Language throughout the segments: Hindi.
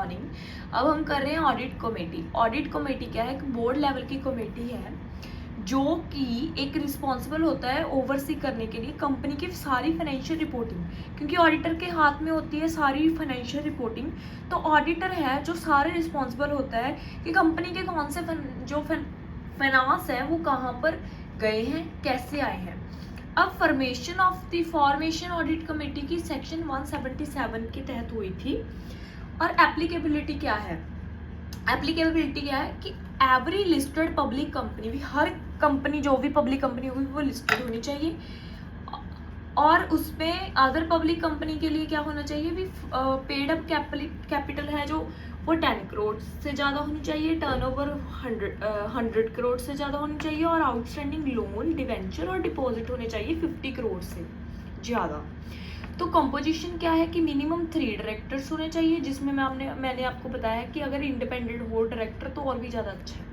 मॉर्निंग। अब हम कर रहे हैं ऑडिट कमेटी। ऑडिट कमेटी क्या है? एक बोर्ड लेवल की कमेटी है जो कि एक रिस्पॉन्सिबल होता है ओवरसी करने के लिए कंपनी की सारी फाइनेंशियल रिपोर्टिंग, क्योंकि ऑडिटर के हाथ में होती है सारी फाइनेंशियल रिपोर्टिंग। तो ऑडिटर है जो सारे रिस्पॉन्सिबल होता है कि कंपनी के कौन से जो फाइनेंस है वो कहाँ पर गए हैं, कैसे आए हैं। अब फॉर्मेशन ऑडिट कमेटी की सेक्शन 177 के तहत हुई थी। और एप्लीकेबिलिटी क्या है? एप्लीकेबिलिटी क्या है कि एवरी लिस्टेड पब्लिक कंपनी भी, हर कंपनी जो भी पब्लिक कंपनी होगी वो लिस्टेड होनी चाहिए। और उसमें अदर पब्लिक कंपनी के लिए क्या होना चाहिए भी, पेड अप कैपिटल है जो वो 10 करोड़ से ज़्यादा होनी चाहिए, टर्नओवर 100 करोड़ से ज़्यादा होनी चाहिए, और आउटस्टैंडिंग लोन, डिवेंचर और डिपॉजिट होने चाहिए 50 करोड़ से ज़्यादा। तो कंपोजिशन क्या है कि मिनिमम 3 डायरेक्टर्स होने चाहिए, जिसमें मैंने आपको बताया कि अगर इंडिपेंडेंट हो डायरेक्टर तो और भी ज़्यादा अच्छा है।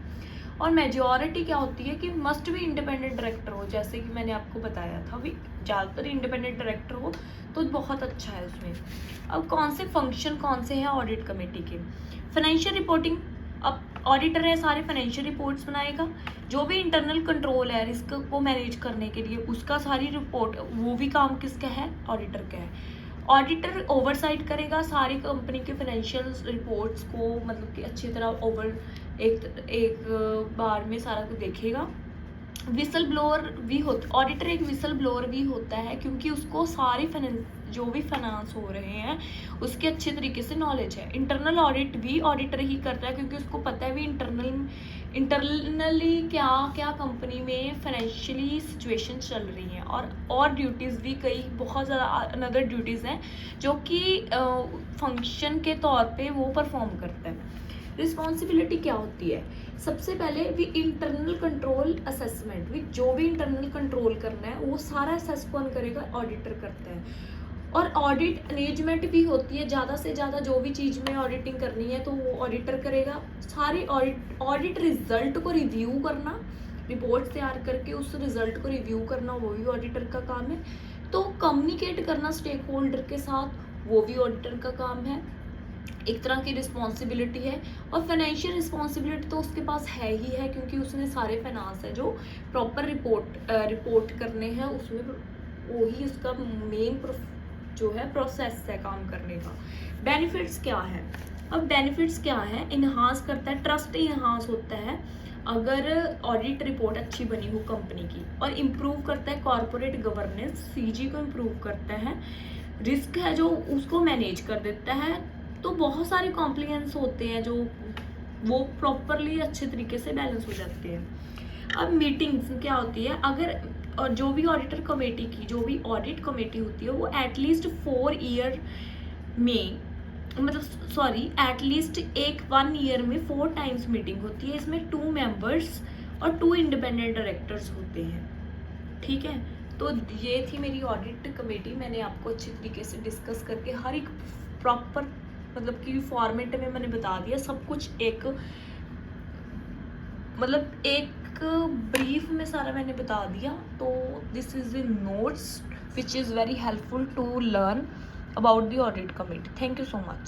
और मेजॉरिटी क्या होती है कि मस्ट भी इंडिपेंडेंट डायरेक्टर हो, जैसे कि मैंने आपको बताया था भी, ज़्यादातर इंडिपेंडेंट डायरेक्टर हो तो बहुत अच्छा है उसमें। अब कौन से फंक्शन कौन से हैं ऑडिट कमेटी के? फाइनेंशियल रिपोर्टिंग, अब ऑडिटर है सारे फाइनेंशियल रिपोर्ट्स बनाएगा। जो भी इंटरनल कंट्रोल है रिस्क को मैनेज करने के लिए, उसका सारी रिपोर्ट, वो भी काम किसका है? ऑडिटर का है। ऑडिटर ओवरसाइट करेगा सारी कंपनी के फाइनेंशियल रिपोर्ट्स को, मतलब कि अच्छी तरह एक बार में सारा कुछ देखेगा। विसल ब्लोअर भी होता, ऑडिटर एक विसल ब्लोअर भी होता है, क्योंकि उसको सारे जो भी फाइनेंस हो रहे हैं उसके अच्छे तरीके से नॉलेज है। इंटरनल ऑडिट भी ऑडिटर ही करता है, क्योंकि उसको पता है भी इंटरनली क्या क्या कंपनी में फाइनेंशियली सिचुएशन चल रही हैं। और ड्यूटीज़ भी कई बहुत ज़्यादा अनदर ड्यूटीज़ हैं जो कि फंक्शन के तौर पे वो परफॉर्म करता है। रिस्पॉन्सिबिलिटी क्या होती है? सबसे पहले भी इंटरनल कंट्रोल असेसमेंट, भी जो भी इंटरनल कंट्रोल करना है वो सारा असेस कौन करेगा? ऑडिटर करता है। और ऑडिट मैनेजमेंट भी होती है, ज़्यादा से ज़्यादा जो भी चीज़ में ऑडिटिंग करनी है तो वो ऑडिटर करेगा। सारी ऑडिट रिजल्ट को रिव्यू करना, रिपोर्ट तैयार करके उस रिजल्ट को रिव्यू करना, वो भी ऑडिटर का काम है। तो कम्युनिकेट करना स्टेक होल्डर के साथ, वो भी ऑडिटर का काम है, एक तरह की रिस्पॉन्सिबिलिटी है। और फाइनेंशियल रिस्पॉन्सिबिलिटी तो उसके पास है ही है, क्योंकि उसने सारे फाइनेंस है जो प्रॉपर रिपोर्ट करने हैं, उसमें वही उसका मेन जो है प्रोसेस है काम करने का। बेनिफिट्स क्या है? अब बेनिफिट्स क्या है? इन्हांस करता है, ट्रस्ट इन्हांस होता है अगर ऑडिट रिपोर्ट अच्छी बनी हो कंपनी की, और इम्प्रूव करता है कॉर्पोरेट गवर्नेंस, सीजी को इम्प्रूव करता है, रिस्क है जो उसको मैनेज कर देता है। तो बहुत सारे कॉम्प्लिकेंस होते हैं जो वो प्रॉपरली अच्छे तरीके से बैलेंस हो जाते हैं। अब मीटिंग्स क्या होती है? अगर और जो भी ऑडिटर कमेटी की जो भी ऑडिट कमेटी होती है वो एटलीस्ट 4 ईयर में, मतलब सॉरी एटलीस्ट 1 ईयर में 4 टाइम्स मीटिंग होती है। इसमें 2 मेंबर्स और 2 इंडिपेंडेंट डायरेक्टर्स होते हैं। ठीक है, तो ये थी मेरी ऑडिट कमेटी। मैंने आपको अच्छी तरीके से डिस्कस करके हर एक प्रॉपर, मतलब कि फॉर्मेट में मैंने बता दिया सब कुछ, एक मतलब एक ब्रीफ में सारा मैंने बता दिया। तो this is the notes which is very helpful to learn about the audit committee. Thank you so much.